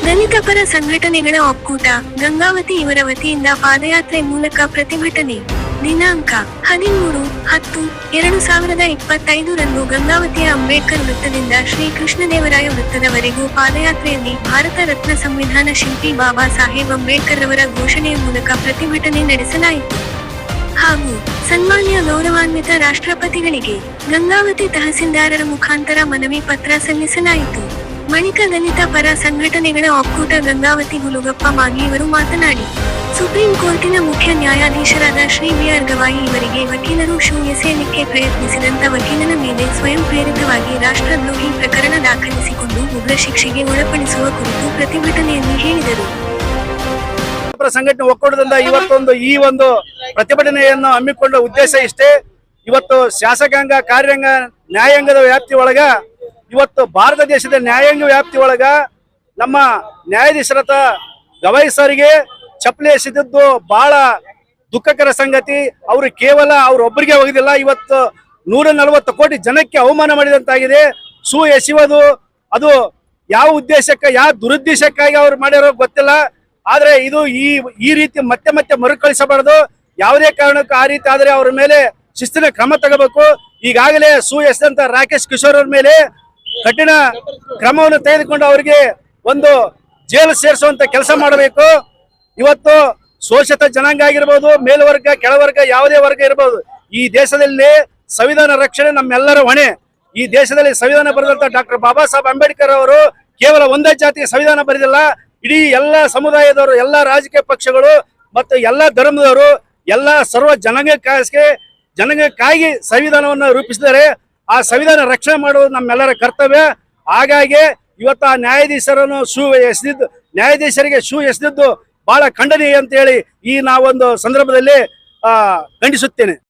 ದಲಿತ ಪರ ಸಂಘಟನೆಗಳ ಒಕ್ಕೂಟ ಗಂಗಾವತಿ ಇವರ ವತಿಯಿಂದ ಪಾದಯಾತ್ರೆ ಮೂಲಕ ಪ್ರತಿಭಟನೆ. ದಿನಾಂಕ 13-10-2025 ರಂದು ಗಂಗಾವತಿಯ ಅಂಬೇಡ್ಕರ್ ವೃತ್ತದಿಂದ ಶ್ರೀ ಕೃಷ್ಣದೇವರಾಯ ವೃತ್ತದವರೆಗೂ ಪಾದಯಾತ್ರೆಯಲ್ಲಿ ಭಾರತ ರತ್ನ ಸಂವಿಧಾನ ಶಿಲ್ಪಿ ಬಾಬಾ ಸಾಹೇಬ್ ಅಂಬೇಡ್ಕರ್ ರವರ ಘೋಷಣೆಯ ಮೂಲಕ ಪ್ರತಿಭಟನೆ ನಡೆಸಲಾಯಿತು. ಹಾಗೂ ಸನ್ಮಾನ್ಯ ಗೌರವಾನ್ವಿತ ರಾಷ್ಟ್ರಪತಿಗಳಿಗೆ ಗಂಗಾವತಿ ತಹಸೀಲ್ದಾರರ ಮುಖಾಂತರ ಮನವಿ ಪತ್ರ ಸಲ್ಲಿಸಲಾಯಿತು. ಬಳಿಕ ದಲಿತ ಪರ ಸಂಘಟನೆಗಳ ಒಕ್ಕೂಟ ಗಂಗಾವತಿ ಹುಲುಗಪ್ಪ ಮಾಗಿ ಇವರು ಮಾತನಾಡಿ, ಸುಪ್ರೀಂ ಕೋರ್ಟಿನ ಮುಖ್ಯ ನ್ಯಾಯಾಧೀಶರಾದ ಶ್ರೀ ಬಿ.ಆರ್. ಗವಾಯಿ ಇವರಿಗೆ ವಕೀಲರು ಶೂ ಎಸೆಯಲಿಕ್ಕೆ ಪ್ರಯತ್ನಿಸಿದಂತ ವಕೀಲನ ಮೇಲೆ ಸ್ವಯಂ ಪ್ರೇರಿತವಾಗಿ ರಾಷ್ಟ್ರದ್ರೋಹಿ ಪ್ರಕರಣ ದಾಖಲಿಸಿಕೊಂಡು ಉಗ್ರ ಶಿಕ್ಷೆಗೆ ಒಳಪಡಿಸುವ ಕುರಿತು ಪ್ರತಿಭಟನೆಯಲ್ಲಿ ಹೇಳಿದರು. ಸಂಘಟನೆ ಒಕ್ಕೂಟದಿಂದ ಈ ಒಂದು ಪ್ರತಿಭಟನೆಯನ್ನು ಹಮ್ಮಿಕೊಂಡ ಉದ್ದೇಶ ಇಷ್ಟೇ. ಇವತ್ತು ಶಾಸಕಾಂಗ, ಕಾರ್ಯಾಂಗ, ನ್ಯಾಯಾಂಗದ ವ್ಯಾಪ್ತಿ ಒಳಗ ಇವತ್ತು ಭಾರತ ದೇಶದ ನ್ಯಾಯಾಂಗ ವ್ಯಾಪ್ತಿ ಒಳಗ ನಮ್ಮ ನ್ಯಾಯಾಧೀಶರತ ಗವಾಯಿ ಸರಿಗೆ ಚಪ್ಪಲಿ ಎಸೆದಿದ್ದು ಬಹಳ ದುಃಖಕರ ಸಂಗತಿ. ಅವರು ಕೇವಲ ಅವರೊಬ್ಬರಿಗೆ ಹೋಗಿದಿಲ್ಲ, ಇವತ್ತು 140 ಕೋಟಿ ಜನಕ್ಕೆ ಅವಮಾನ ಮಾಡಿದಂತಾಗಿದೆ. ಸೂ ಎಸೆಯುವುದು ಅದು ಯಾವ ಉದ್ದೇಶಕ್ಕೆ, ಯಾವ ದುರುದ್ದೇಶಕ್ಕಾಗಿ ಅವ್ರು ಮಾಡಿರೋ ಗೊತ್ತಿಲ್ಲ. ಆದ್ರೆ ಇದು ಈ ರೀತಿ ಮತ್ತೆ ಮತ್ತೆ ಮರುಕಳಿಸಬಾರದು. ಯಾವುದೇ ಕಾರಣಕ್ಕೂ ಆ ರೀತಿ ಆದ್ರೆ ಅವ್ರ ಮೇಲೆ ಶಿಸ್ತಿನ ಕ್ರಮ ತಗೋಬೇಕು. ಈಗಾಗಲೇ ಸೂ ಎಸೆದಂತ ರಾಕೇಶ್ ಕಿಶೋರ್ ಅವ್ರ ಮೇಲೆ ಕಠಿಣ ಕ್ರಮವನ್ನು ತೆಗೆದುಕೊಂಡು ಅವರಿಗೆ ಒಂದು ಜೈಲು ಸೇರಿಸುವಂತ ಕೆಲಸ ಮಾಡಬೇಕು. ಇವತ್ತು ಶೋಷಿತ ಜನಾಂಗ ಆಗಿರ್ಬೋದು, ಮೇಲ್ವರ್ಗ, ಕೆಳವರ್ಗ, ಯಾವುದೇ ವರ್ಗ ಇರಬಹುದು, ಈ ದೇಶದಲ್ಲಿ ಸಂವಿಧಾನ ರಕ್ಷಣೆ ನಮ್ಮೆಲ್ಲರ ಹೊಣೆ. ಈ ದೇಶದಲ್ಲಿ ಸಂವಿಧಾನ ಬರೆದಂತ ಡಾಕ್ಟರ್ ಬಾಬಾ ಸಾಹೇಬ್ ಅಂಬೇಡ್ಕರ್ ಅವರು ಕೇವಲ ಒಂದೇ ಜಾತಿಗೆ ಸಂವಿಧಾನ ಬರೆದಿಲ್ಲ, ಇಡೀ ಎಲ್ಲ ಸಮುದಾಯದವರು, ಎಲ್ಲ ರಾಜಕೀಯ ಪಕ್ಷಗಳು ಮತ್ತು ಎಲ್ಲ ಧರ್ಮದವರು, ಎಲ್ಲ ಸರ್ವ ಜನಾಂಗಕ್ಕಾಗಿ ಸಂವಿಧಾನವನ್ನು ರೂಪಿಸಿದ್ದಾರೆ. ಆ ಸಂವಿಧಾನ ರಕ್ಷಣೆ ಮಾಡುವುದು ನಮ್ಮೆಲ್ಲರ ಕರ್ತವ್ಯ. ಹಾಗಾಗಿ ಇವತ್ತು ಆ ನ್ಯಾಯಾಧೀಶರಿಗೆ ಶೂ ಎಸೆದಿದ್ದು ಬಹಳ ಖಂಡನೀಯ ಅಂತ ಹೇಳಿ ಈ ನಾವೊಂದು ಸಂದರ್ಭದಲ್ಲಿ ಖಂಡಿಸುತ್ತೇನೆ.